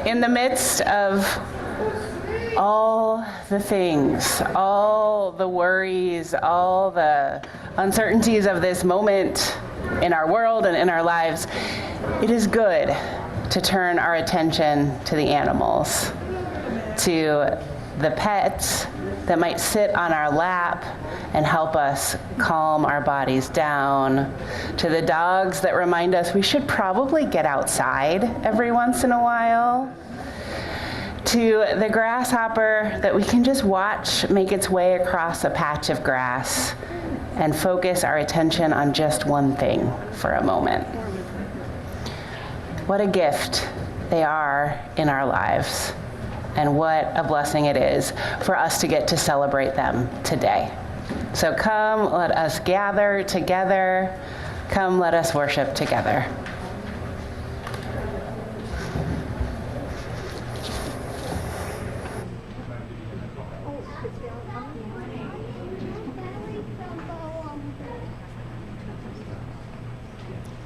In the midst of all the things, all the worries, all the uncertainties of this moment in our world and in our lives, it is good to turn our attention to the animals, to the pets that might sit on our lap and help us calm our bodies down, to the dogs that remind us we should probably get outside every once in a while, to the grasshopper that we can just watch make its way across a patch of grass and focus our attention on just one thing for a moment. What a gift they are in our lives, and what a blessing it is for us to get to celebrate them today. So come, let us gather together. Come, let us worship together.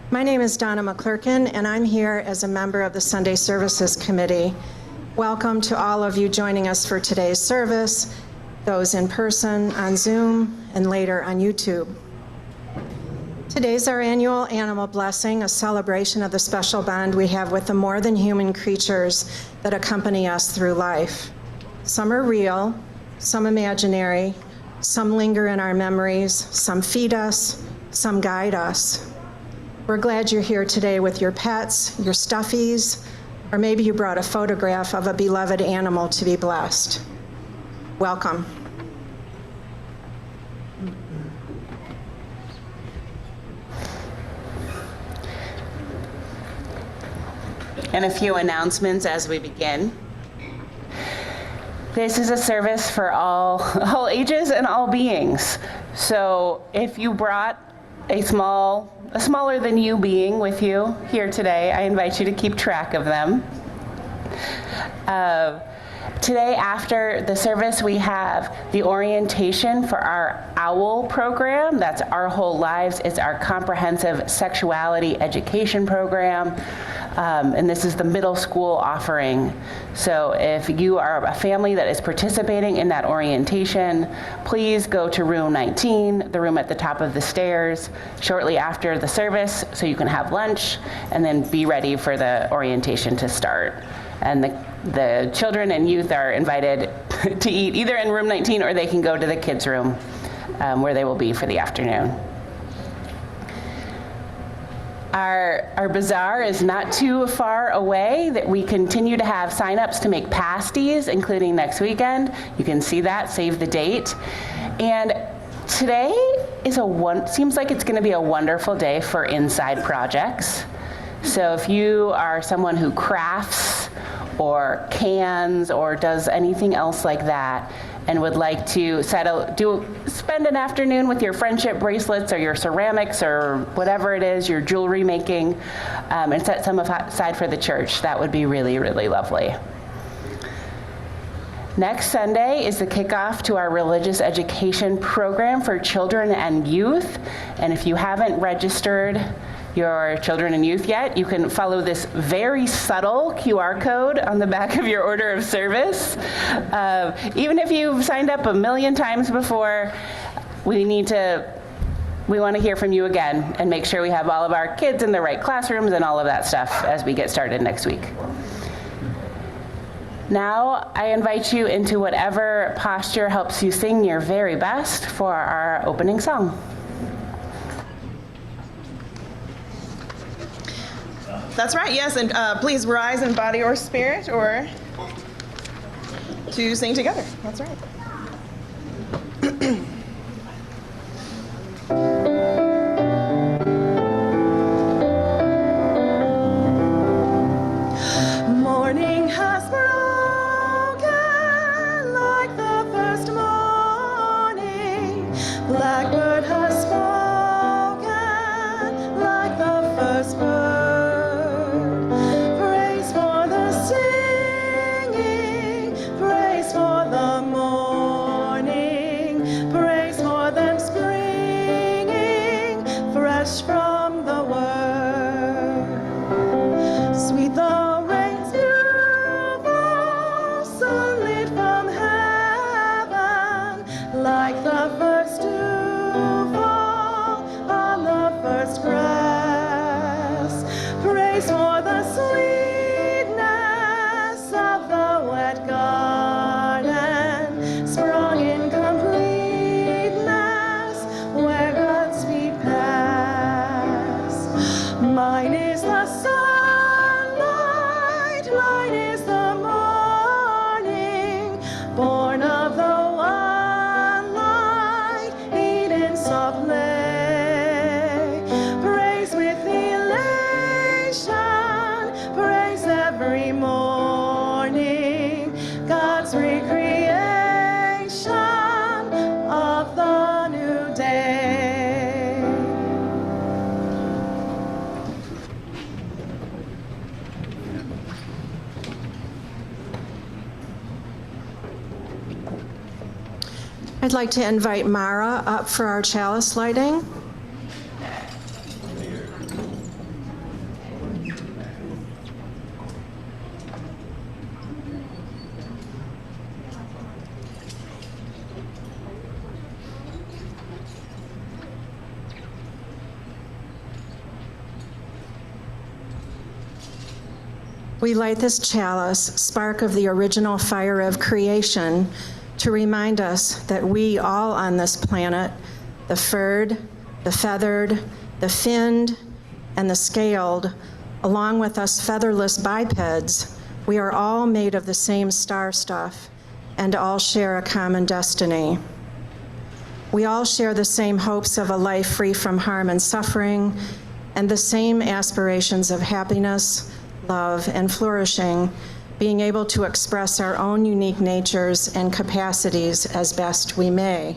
My name is Donna McClurkin, and I'm here as a member of the Sunday Services Committee. Welcome to all of you joining us for today's service, those in person, on Zoom, and later on YouTube. Today's our annual Animal Blessing, a celebration of the special bond we have with the more than human creatures that accompany us through life. Some are real, some imaginary, some linger in our memories, some feed us, some guide us. We're glad you're here today with your pets, your stuffies, or maybe you brought a photograph of a beloved animal to be blessed. Welcome. And a few announcements as we begin. This is a service for all ages and all beings. So if you brought a smaller than you being with you here today, I invite you to keep track of them. Today after the service, we have the orientation for our OWL program. That's Our Whole Lives. It's our comprehensive sexuality education program. And this is the middle school offering. So if you are a family that is participating in that orientation, please go to room 19, the room at the top of the stairs, shortly after the service so you can have lunch and then be ready for the orientation to start. And the children and youth are invited to eat either in room 19 or they can go to the kids' room where they will be for the afternoon. Our bazaar is not too far away. That we continue to have sign-ups to make pasties, including next weekend. You can see that, save the date. And today is seems like it's gonna be a wonderful day for inside projects. So if you are someone who crafts or cans or does anything else like that, and would like to spend an afternoon with your friendship bracelets or your ceramics or whatever it is, your jewelry making, and set some aside for the church, that would be really, really lovely. Next Sunday is the kickoff to our religious education program for children and youth. And if you haven't registered your children and youth yet, you can follow this very subtle QR code on the back of your order of service. Even if you've signed up a million times before, we want to hear from you again and make sure we have all of our kids in the right classrooms and all of that stuff as we get started next week. Now, I invite you into whatever posture helps you sing your very best for our opening song. That's right, yes, and please rise in body or spirit or to sing together. That's right. Morning has broken like the first morning. Blackbird has spoken like the first bird. Praise like the first dew fall on the first grass. Praise for the sweetness of the wet garden, sprung in completeness where God's feet pass. Mine is the sunlight, mine is the morning, born of the one light, Eden soft lay. Praise with elation, praise every morning, God's recreation of the new day. I'd like to invite Mara up for our chalice lighting. We light this chalice, spark of the original fire of creation, to remind us that we all on this planet, the furred, the feathered, the finned, and the scaled, along with us featherless bipeds, we are all made of the same star stuff and all share a common destiny. We all share the same hopes of a life free from harm and suffering, and the same aspirations of happiness, love, and flourishing, being able to express our own unique natures and capacities as best we may.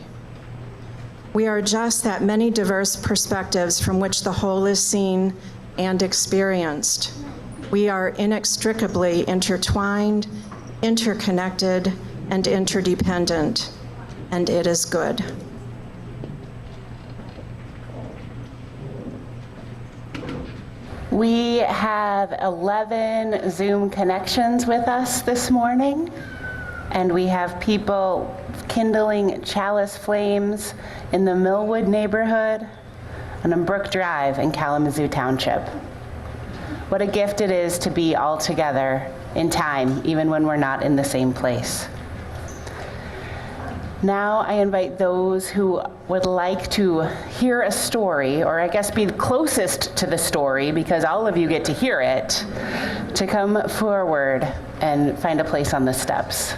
We are just that many diverse perspectives from which the whole is seen and experienced. We are inextricably intertwined, interconnected, and interdependent, and it is good. We have 11 Zoom connections with us this morning, and we have people kindling chalice flames in the Millwood neighborhood and on Brook Drive in Kalamazoo Township. What a gift it is to be all together in time, even when we're not in the same place. Now I invite those who would like to hear a story, or I guess be closest to the story, because all of you get to hear it, to come forward and find a place on the steps.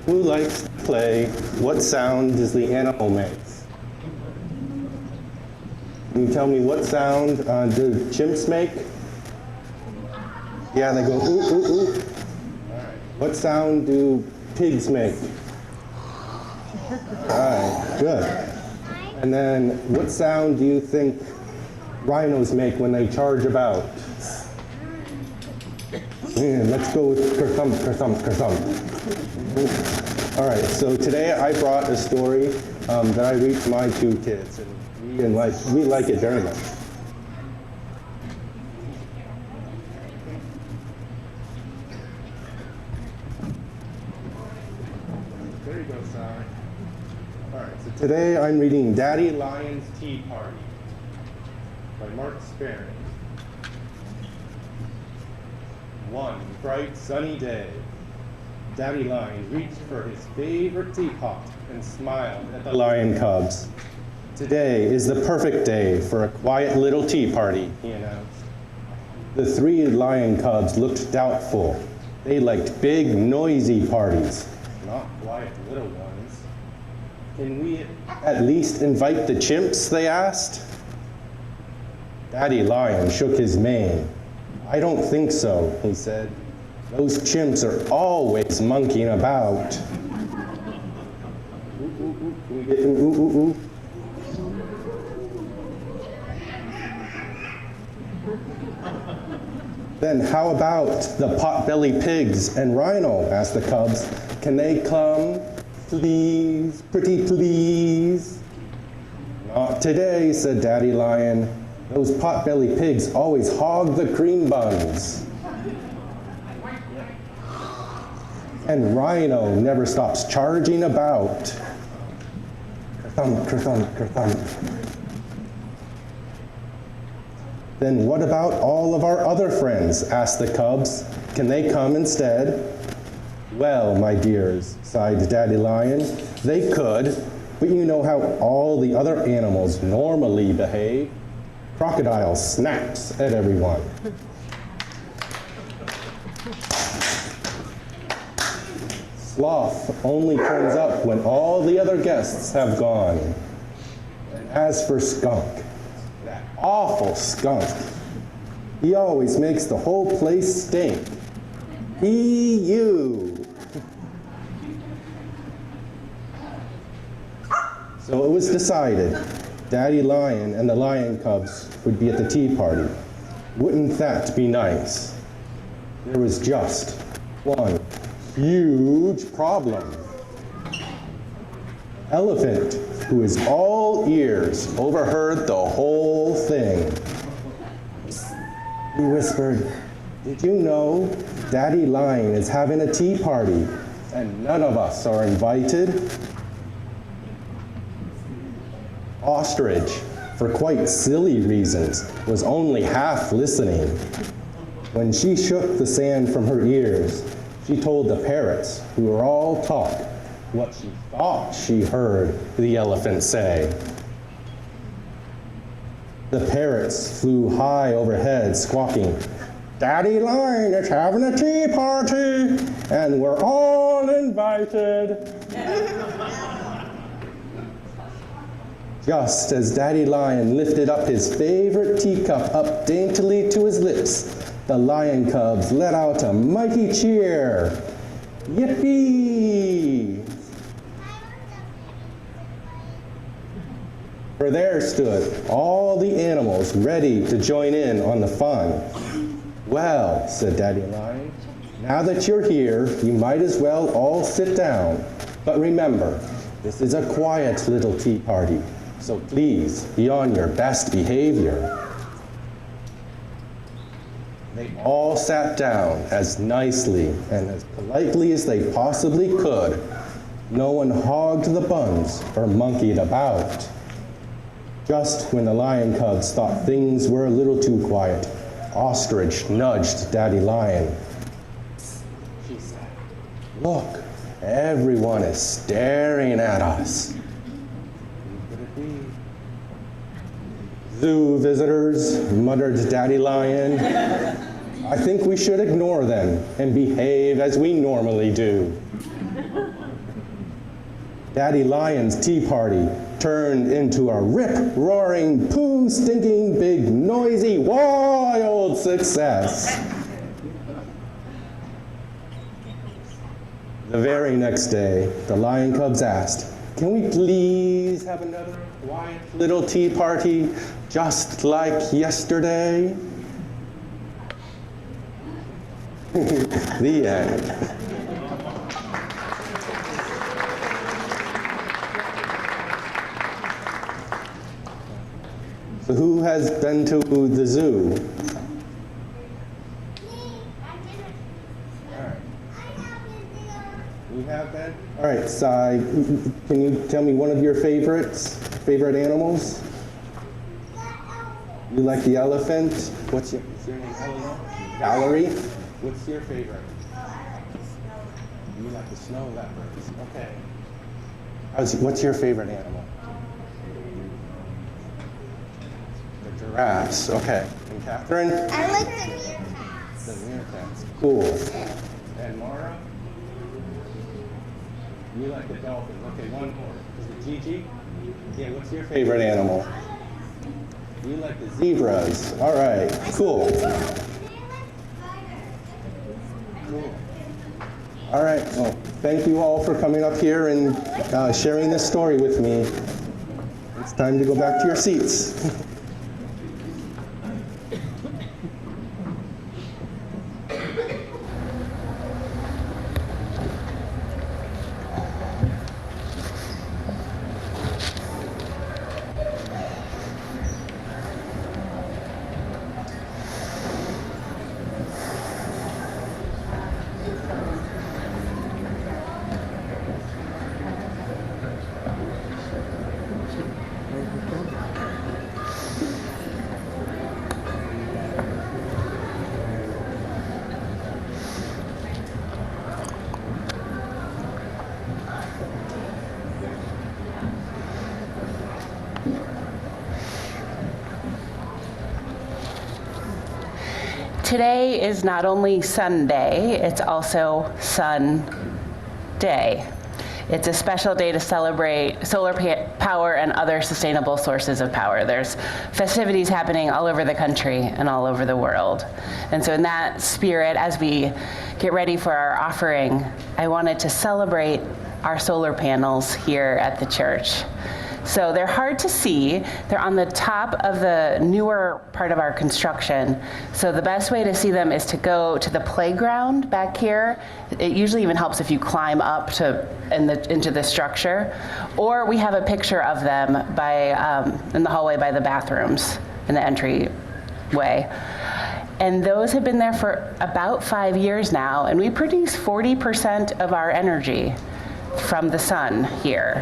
Who likes to play What Sound Does the Animal Make? Can you tell me what sound do chimps make? Yeah, they go ooh, ooh, ooh. All right. What sound do pigs make? All right, good. And then what sound do you think rhinos make when they charge about? Yeah, let's go with kerthump, kerthump, kerthump. All right, so today I brought a story that I read to my two kids, and we like it very much. There you go, Sally. All right, so today I'm reading Daddy Lion's Tea Party by Mark Sparrow. One bright sunny day, Daddy Lion reached for his favorite teapot and smiled at the lion cubs. Today is the perfect day for a quiet little tea party, he announced. The three lion cubs looked doubtful. They liked big, noisy parties, not quiet little ones. Can we at least invite the chimps, they asked? Daddy Lion shook his mane. I don't think so, he said. Those chimps are always monkeying about. Ooh, ooh, ooh. Can we get an ooh, ooh, ooh? Then how about the pot-bellied pigs and rhino, asked the cubs. Can they come, please, pretty please? Not today, said Daddy Lion. Those pot-bellied pigs always hog the cream buns. And Rhino never stops charging about. Kerthump, kerthump, kerthump. Then what about all of our other friends, asked the cubs. Can they come instead? Well, my dears, sighed Daddy Lion, they could, but you know how all the other animals normally behave. Crocodile snaps at everyone. Sloth only turns up when all the other guests have gone. And as for Skunk, that awful skunk, he always makes the whole place stink. You. So it was decided Daddy Lion and the Lion Cubs would be at the tea party. Wouldn't that be nice? There was just one huge problem. Elephant, who is all ears, overheard the whole thing. He whispered, did you know Daddy Lion is having a tea party and none of us are invited? Ostrich, for quite silly reasons, was only half listening. When she shook the sand from her ears, she told the parrots, who were all talk, what she thought she heard the elephant say. The parrots flew high overhead, squawking, Daddy Lion is having a tea party, and we're all invited. Just as Daddy Lion lifted up his favorite teacup up daintily to his lips, the Lion Cubs let out a mighty cheer. Yippee! For there stood all the animals ready to join in on the fun. Well, said Daddy Lion, now that you're here, you might as well all sit down. But remember, this is a quiet little tea party, so please be on your best behavior. They all sat down as nicely and as politely as they possibly could. No one hogged the buns or monkeyed about. Just when the Lion Cubs thought things were a little too quiet, Ostrich nudged Daddy Lion. She said, look, everyone is staring at us. Who could it be? Zoo visitors, muttered Daddy Lion. I think we should ignore them and behave as we normally do. Daddy Lion's tea party turned into a rip-roaring, poo-stinking, big, noisy, wild success. The very next day, the Lion Cubs asked, can we please have another quiet little tea party just like yesterday? The end. So who has been to the zoo? All right. You have been? All right, Sai, can you tell me one of your favorite animals? You like the elephant? What's your name? Valerie? What's your favorite? You like the snow leopards. Okay. What's your favorite animal? The giraffes. Okay. And Catherine? I like the meerkats. The meerkats. Cool. And Mara? You like the dolphins. Okay, one more. Is it Gigi? Yeah, what's your favorite animal? You like the zebras. All right, cool. Cool. All right, well, thank you all for coming up here and sharing this story with me. It's time to go back to your seats. today is not only Sunday, it's also Sun Day. It's a special day to celebrate solar power and other sustainable sources of power. There's festivities happening all over the country and all over the world. And so in that spirit, as we get ready for our offering, I wanted to celebrate our solar panels here at the church. So they're hard to see. They're on the top of the newer part of our construction. So the best way to see them is to go to the playground back here. It usually even helps if you climb up into the structure. Or we have a picture of them in the hallway by the bathrooms in the entryway. And those have been there for about 5 years now, and we produce 40% of our energy from the sun here,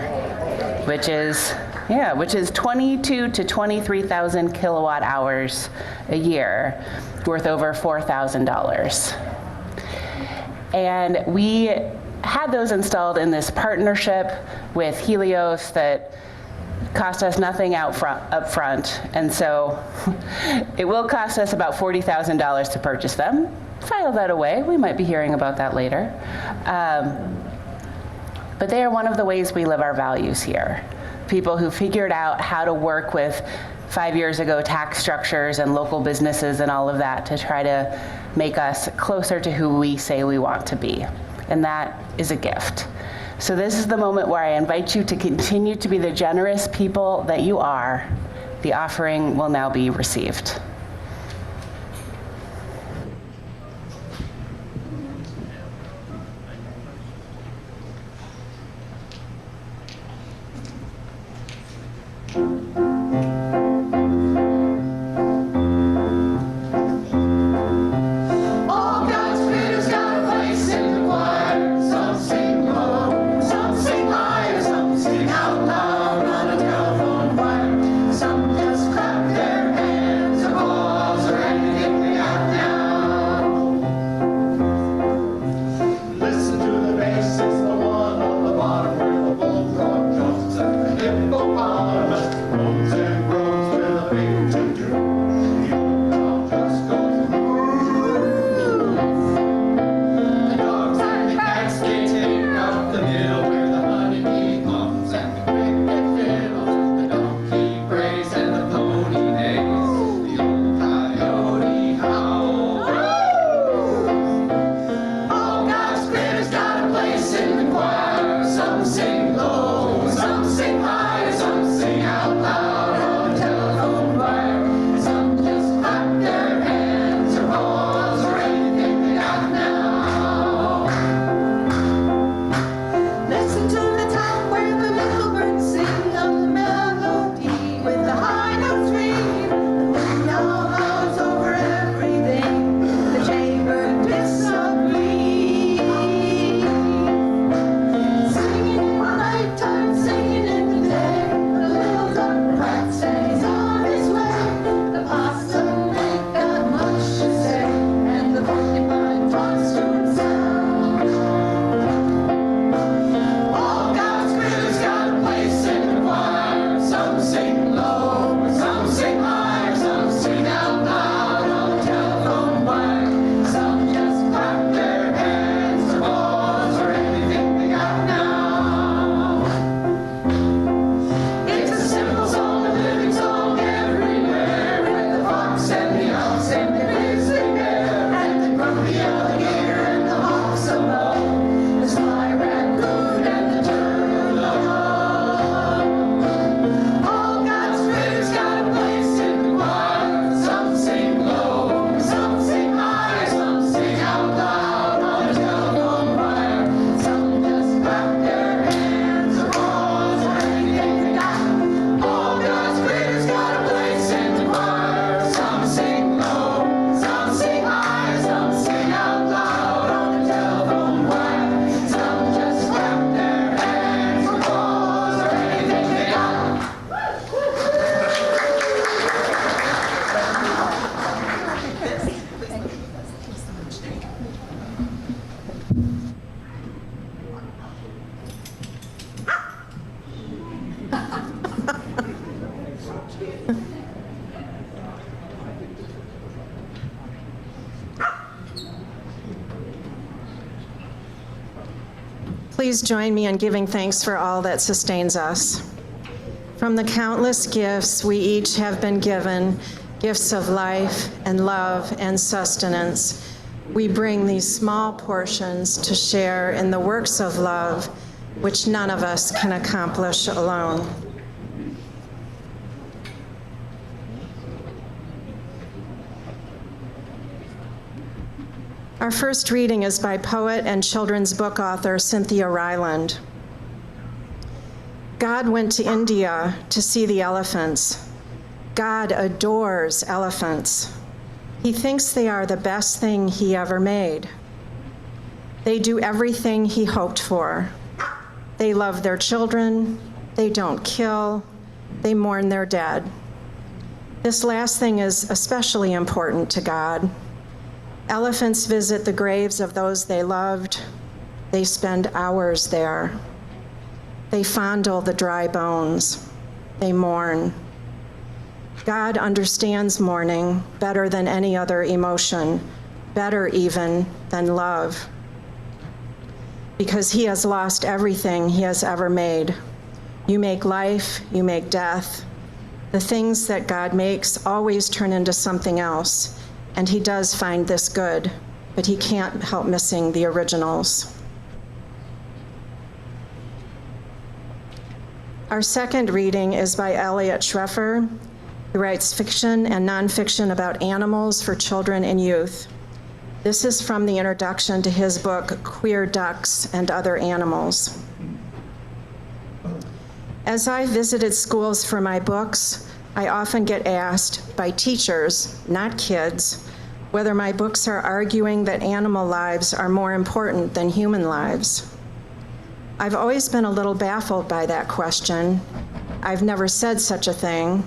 which is 22 to 23,000 kilowatt hours a year, worth over $4,000. And we had those installed in this partnership with Helios that cost us nothing up front. And so it will cost us about $40,000 to purchase them. File that away. We might be hearing about that later. But they are one of the ways we live our values here. People who figured out how to work with 5 years ago tax structures and local businesses and all of that to try to make us closer to who we say we want to be. And that is a gift. So this is the moment where I invite you to continue to be the generous people that you are. The offering will now be received. Some just clap their hands or go Please join me in giving thanks for all that sustains us. From the countless gifts we each have been given, gifts of life and love and sustenance, we bring these small portions to share in the works of love which none of us can accomplish alone. Our first reading is by poet and children's book author Cynthia Ryland. God went to India to see the elephants. God adores elephants. He thinks they are the best thing he ever made. They do everything he hoped for. They love their children. They don't kill. They mourn their dead. This last thing is especially important to God. Elephants visit the graves of those they loved. They spend hours there. They fondle the dry bones. They mourn. God understands mourning better than any other emotion, better even than love, because he has lost everything he has ever made. You make life, you make death. The things that God makes always turn into something else, and he does find this good, but he can't help missing the originals. Our second reading is by Elliot Schreffer, who writes fiction and nonfiction about animals for children and youth. This is from the introduction to his book, Queer Ducks and Other Animals. As I visited schools for my books, I often get asked by teachers, not kids, whether my books are arguing that animal lives are more important than human lives. I've always been a little baffled by that question. I've never said such a thing.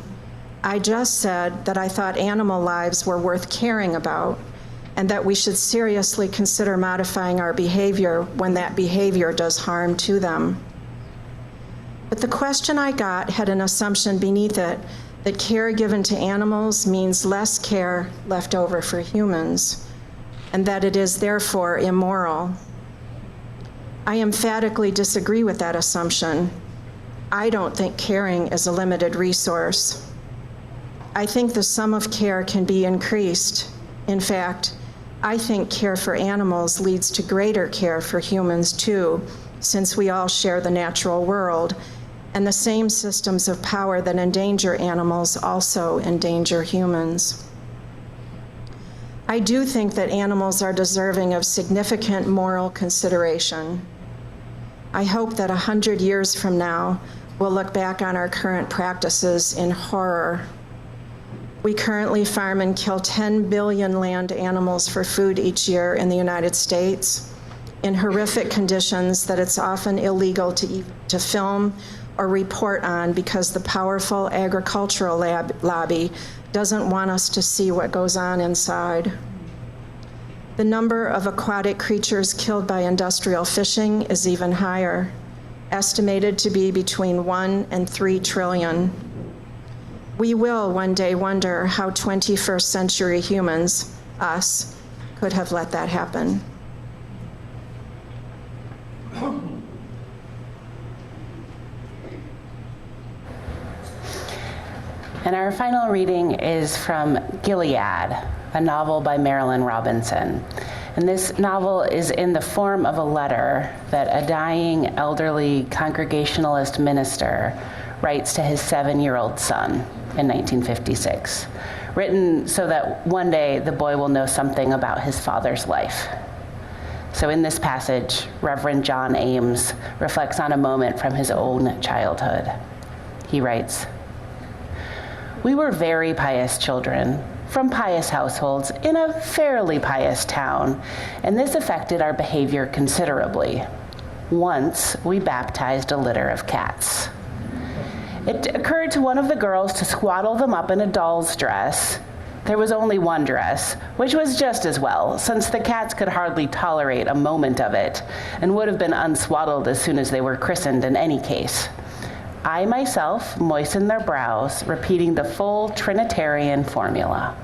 I just said that I thought animal lives were worth caring about, and that we should seriously consider modifying our behavior when that behavior does harm to them. But the question I got had an assumption beneath it that care given to animals means less care left over for humans, and that it is therefore immoral. I emphatically disagree with that assumption. I don't think caring is a limited resource. I think the sum of care can be increased. In fact, I think care for animals leads to greater care for humans too, since we all share the natural world, and the same systems of power that endanger animals also endanger humans. I do think that animals are deserving of significant moral consideration. I hope that 100 years from now, we'll look back on our current practices in horror. We currently farm and kill 10 billion land animals for food each year in the United States, in horrific conditions that it's often illegal to film or report on because the powerful agricultural lobby doesn't want us to see what goes on inside. The number of aquatic creatures killed by industrial fishing is even higher, estimated to be between 1 and 3 trillion. We will one day wonder how 21st century humans, us, could have let that happen. And our final reading is from Gilead, a novel by Marilynne Robinson. And this novel is in the form of a letter that a dying elderly Congregationalist minister writes to his 7-year-old son in 1956, written so that one day the boy will know something about his father's life. So in this passage, Reverend John Ames reflects on a moment from his own childhood. He writes, "We were very pious children, from pious households in a fairly pious town, and this affected our behavior considerably. Once, we baptized a litter of cats. It occurred to one of the girls to swaddle them up in a doll's dress. There was only one dress, which was just as well, since the cats could hardly tolerate a moment of it, and would have been unswaddled as soon as they were christened in any case. I myself moistened their brows, repeating the full Trinitarian formula.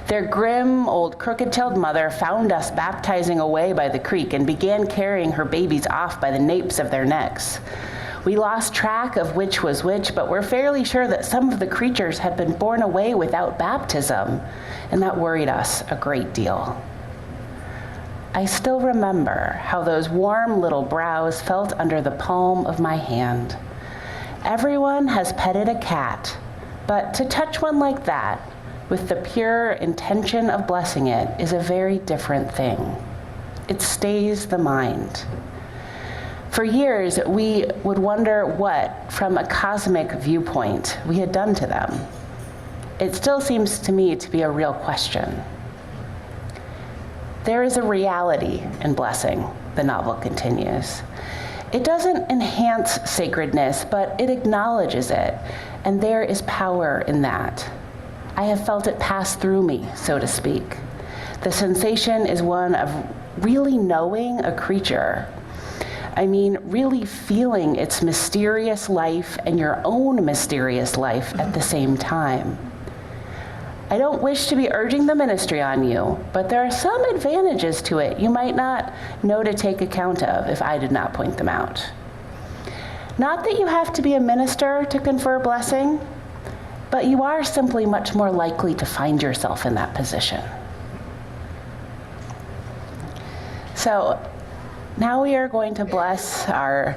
Their grim, old, crooked-tailed mother found us baptizing away by the creek and began carrying her babies off by the napes of their necks. We lost track of which was which, but we're fairly sure that some of the creatures had been born away without baptism, and that worried us a great deal. I still remember how those warm little brows felt under the palm of my hand. Everyone has petted a cat, but to touch one like that, with the pure intention of blessing it, is a very different thing. It stays the mind. For years, we would wonder what, from a cosmic viewpoint, we had done to them. It still seems to me to be a real question. There is a reality in blessing, the novel continues. It doesn't enhance sacredness, but it acknowledges it, and there is power in that. I have felt it pass through me, so to speak. The sensation is one of really knowing a creature. I mean, really feeling its mysterious life and your own mysterious life at the same time. I don't wish to be urging the ministry on you, but there are some advantages to it you might not know to take account of if I did not point them out. Not that you have to be a minister to confer blessing, but you are simply much more likely to find yourself in that position. So now we are going to bless our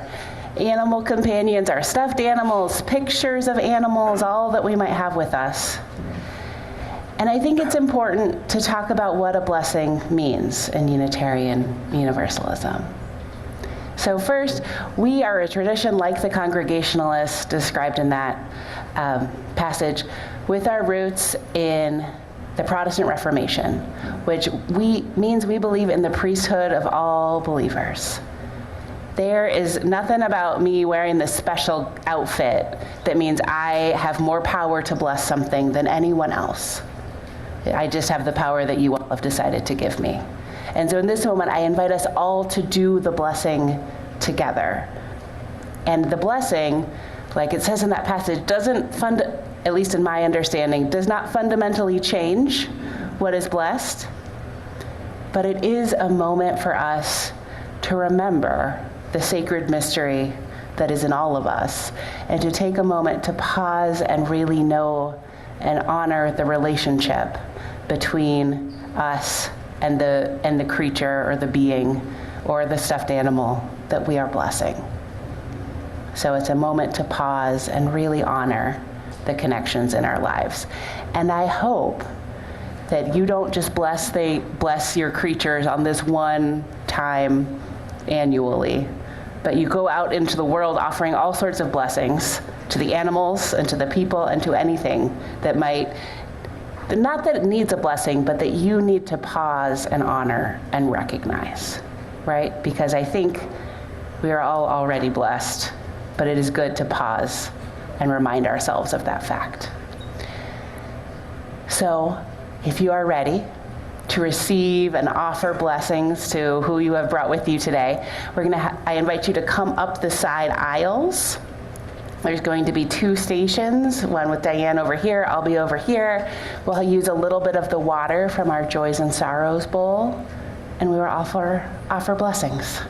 animal companions, our stuffed animals, pictures of animals, all that we might have with us. And I think it's important to talk about what a blessing means in Unitarian Universalism. So first, we are a tradition like the Congregationalists described in that passage, with our roots in the Protestant Reformation, which means we believe in the priesthood of all believers. There is nothing about me wearing this special outfit that means I have more power to bless something than anyone else. I just have the power that you all have decided to give me. And so in this moment, I invite us all to do the blessing together. And the blessing, like it says in that passage, at least in my understanding, does not fundamentally change what is blessed, but it is a moment for us to remember the sacred mystery that is in all of us, and to take a moment to pause and really know and honor the relationship between us and the creature or the being or the stuffed animal that we are blessing. So it's a moment to pause and really honor the connections in our lives. And I hope that you don't just bless your creatures on this one time annually, but you go out into the world offering all sorts of blessings to the animals and to the people and to anything that might, not that it needs a blessing, but that you need to pause and honor and recognize, right? Because I think we are all already blessed, but it is good to pause and remind ourselves of that fact. So if you are ready to receive and offer blessings to who you have brought with you today, I invite you to come up the side aisles. There's going to be 2 stations, one with Diane over here, I'll be over here. We'll use a little bit of the water from our Joys and Sorrows bowl, and we will offer blessings.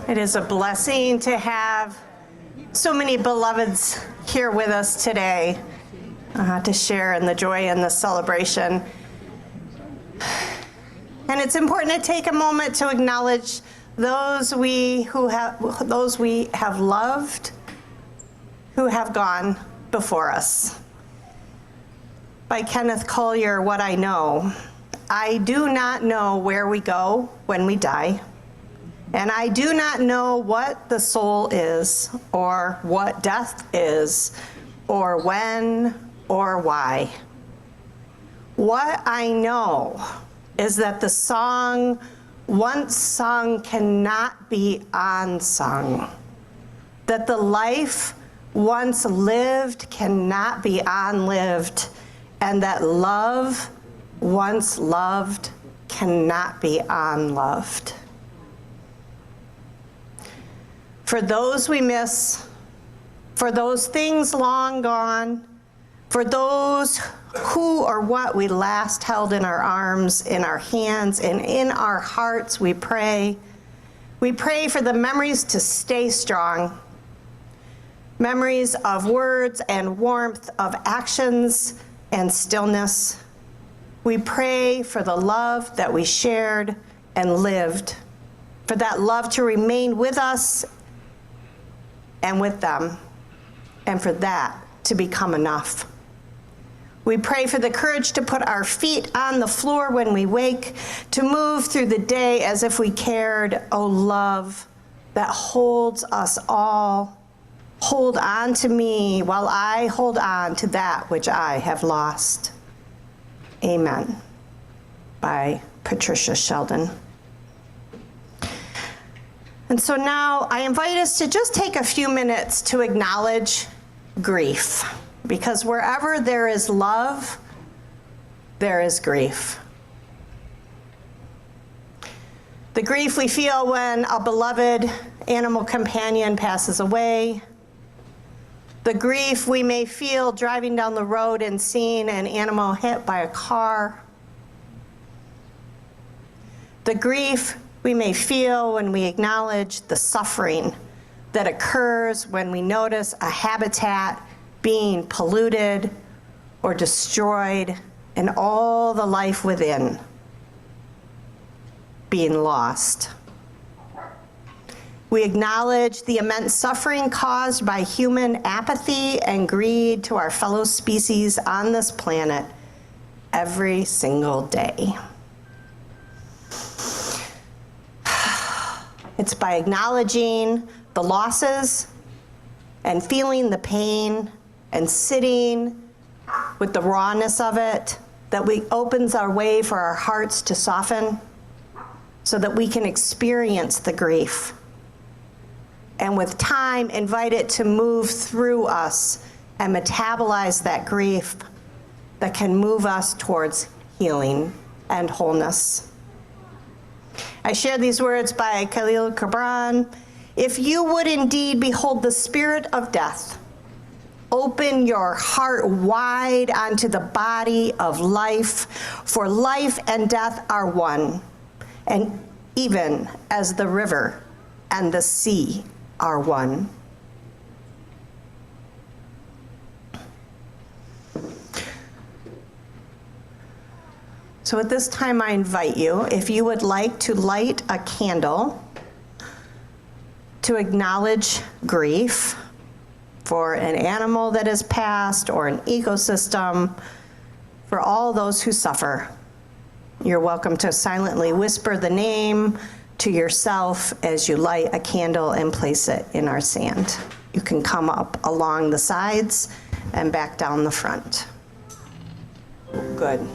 It is a blessing to have so many beloveds here with us today to share in the joy and the celebration. And it's important to take a moment to acknowledge those we have loved, who have gone before us. By Kenneth Collier, What I Know. I do not know where we go when we die, and I do not know what the soul is, or what death is, or when, or why. What I know is that the song once sung cannot be unsung, that the life once lived cannot be unlived, and that love once loved cannot be unloved. For those we miss, for those things long gone, for those who or what we last held in our arms, in our hands, and in our hearts, we pray. We pray for the memories to stay strong, memories of words and warmth, of actions and stillness. We pray for the love that we shared and lived, for that love to remain with us and with them, and for that to become enough. We pray for the courage to put our feet on the floor when we wake, to move through the day as if we cared. Oh, love that holds us all. Hold on to me while I hold on to that which I have lost. Amen. By Patricia Sheldon. And so now I invite us to just take a few minutes to acknowledge grief, because wherever there is love, there is grief. The grief we feel when a beloved animal companion passes away, the grief we may feel driving down the road and seeing an animal hit by a car. The grief we may feel when we acknowledge the suffering that occurs when we notice a habitat being polluted or destroyed and all the life within being lost. We acknowledge the immense suffering caused by human apathy and greed to our fellow species on this planet every single day. It's by acknowledging the losses and feeling the pain and sitting with the rawness of it that opens our way for our hearts to soften so that we can experience the grief. And with time, invite it to move through us and metabolize that grief that can move us towards healing and wholeness. I share these words by Khalil Gibran. If you would indeed behold the spirit of death, open your heart wide onto the body of life, for life and death are one, and even as the river and the sea are one. So at this time, I invite you, if you would like to light a candle to acknowledge grief for an animal that has passed or an ecosystem, for all those who suffer. You're welcome to silently whisper the name to yourself as you light a candle and place it in our sand. You can come up along the sides and back down the front. Good.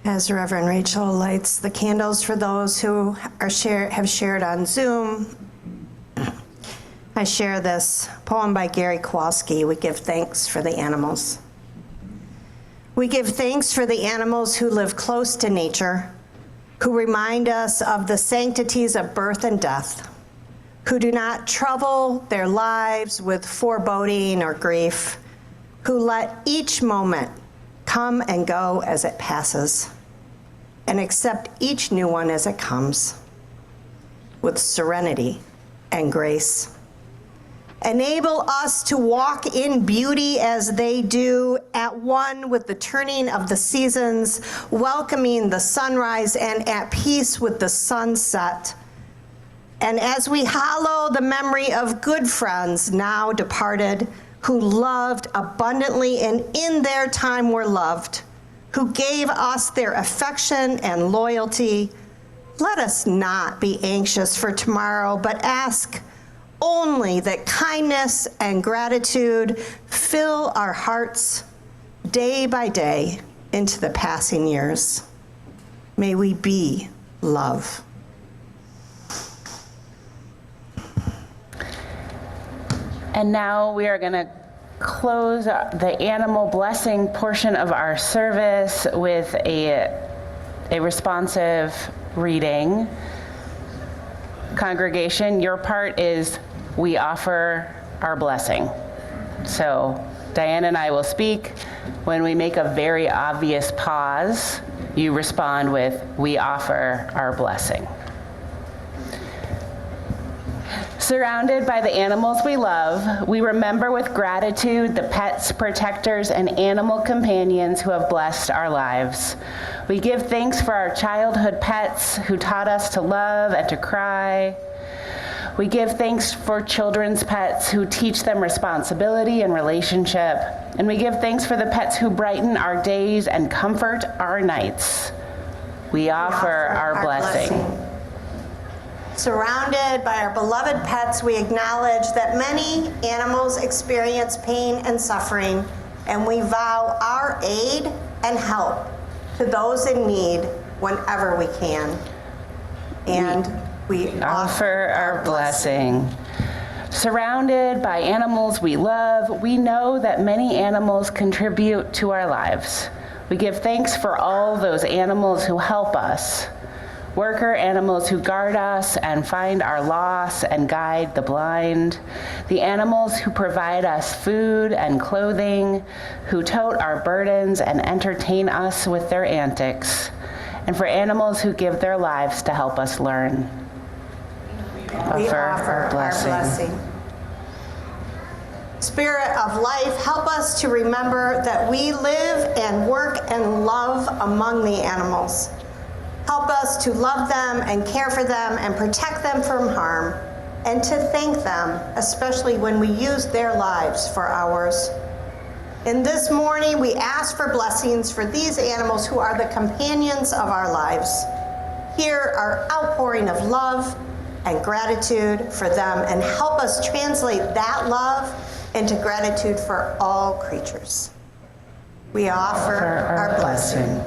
As Reverend Rachel lights the candles for those who have shared on Zoom, I share this poem by Gary Kowalski, We Give Thanks for the Animals. We give thanks for the animals who live close to nature, who remind us of the sanctities of birth and death, who do not trouble their lives with foreboding or grief, who let each moment come and go as it passes, and accept each new one as it comes with serenity and grace. Enable us to walk in beauty as they do, at one with the turning of the seasons, welcoming the sunrise and at peace with the sunset. And as we hallow the memory of good friends now departed, who loved abundantly and in their time were loved, who gave us their affection and loyalty, let us not be anxious for tomorrow, but ask only that kindness and gratitude fill our hearts day by day into the passing years. May we be love. And now we are going to close the animal blessing portion of our service with a responsive reading. Congregation, your part is we offer our blessing. So Diane and I will speak. When we make a very obvious pause, you respond with, we offer our blessing. Surrounded by the animals we love, we remember with gratitude the pets, protectors, and animal companions who have blessed our lives. We give thanks for our childhood pets who taught us to love and to cry. We give thanks for children's pets who teach them responsibility and relationship. And we give thanks for the pets who brighten our days and comfort our nights. We offer our blessing. Surrounded by our beloved pets, we acknowledge that many animals experience pain and suffering, and we vow our aid and help to those in need whenever we can. And we offer our blessing. Surrounded by animals we love, we know that many animals contribute to our lives. We give thanks for all those animals who help us. Worker animals who guard us and find our loss and guide the blind. The animals who provide us food and clothing, who tote our burdens and entertain us with their antics. And for animals who give their lives to help us learn. We offer our blessing. Spirit of life, help us to remember that we live and work and love among the animals. Help us to love them and care for them and protect them from harm, and to thank them, especially when we use their lives for ours. In this morning, we ask for blessings for these animals who are the companions of our lives. Hear our outpouring of love and gratitude for them, and help us translate that love into gratitude for all creatures. We offer our blessing.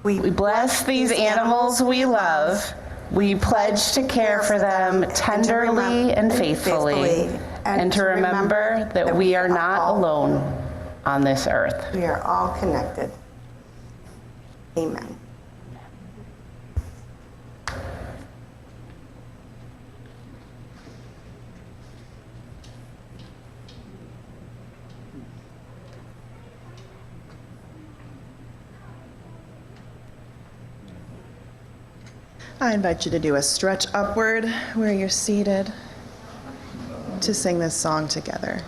We bless these animals we love. We pledge to care for them tenderly and faithfully, and to remember that we are not alone on this earth. We are all connected. Amen. I invite you to do a stretch upward where you're seated to sing this song together.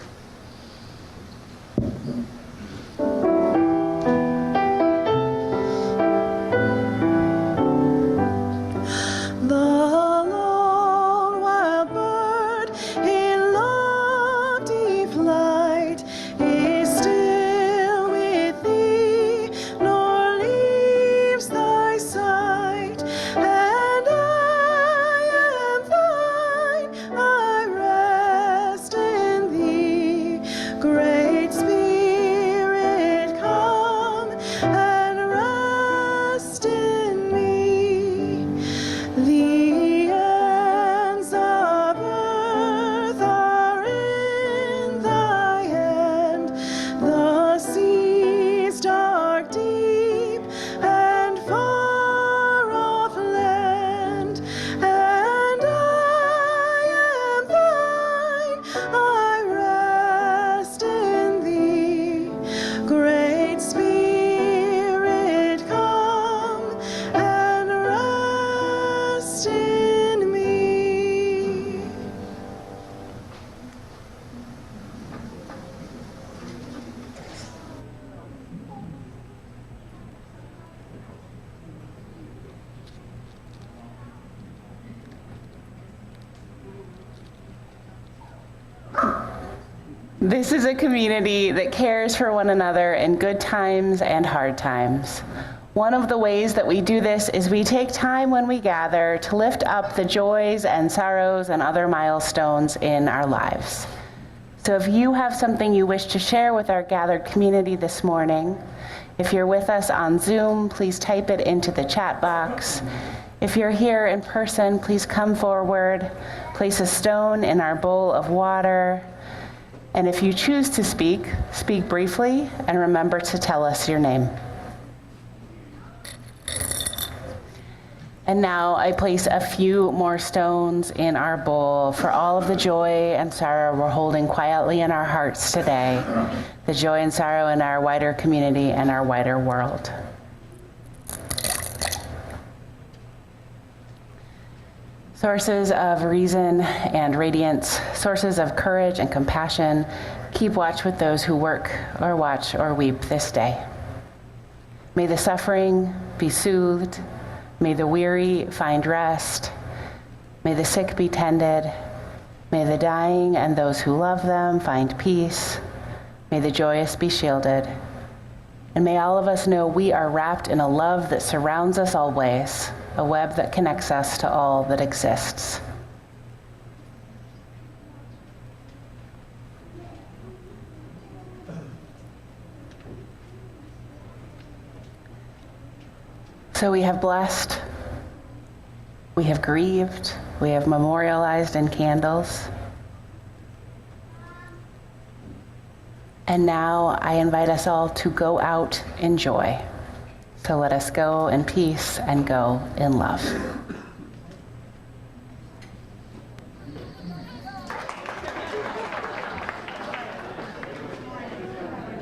I rest in thee. This is a community that cares for one another in good times and hard times. One of the ways that we do this is we take time when we gather to lift up the joys and sorrows and other milestones in our lives. So if you have something you wish to share with our gathered community this morning, if you're with us on Zoom, please type it into the chat box. If you're here in person, please come forward, place a stone in our bowl of water, and if you choose to speak, speak briefly and remember to tell us your name. And now I place a few more stones in our bowl for all of the joy and sorrow we're holding quietly in our hearts today, the joy and sorrow in our wider community and our wider world. Sources of reason and radiance, sources of courage and compassion, keep watch with those who work or watch or weep this day. May the suffering be soothed. May the weary find rest. May the sick be tended. May the dying and those who love them find peace. May the joyous be shielded. And may all of us know we are wrapped in a love that surrounds us always, a web that connects us to all that exists. So we have blessed, we have grieved, we have memorialized in candles. And now I invite us all to go out in joy. So let us go in peace and go in love.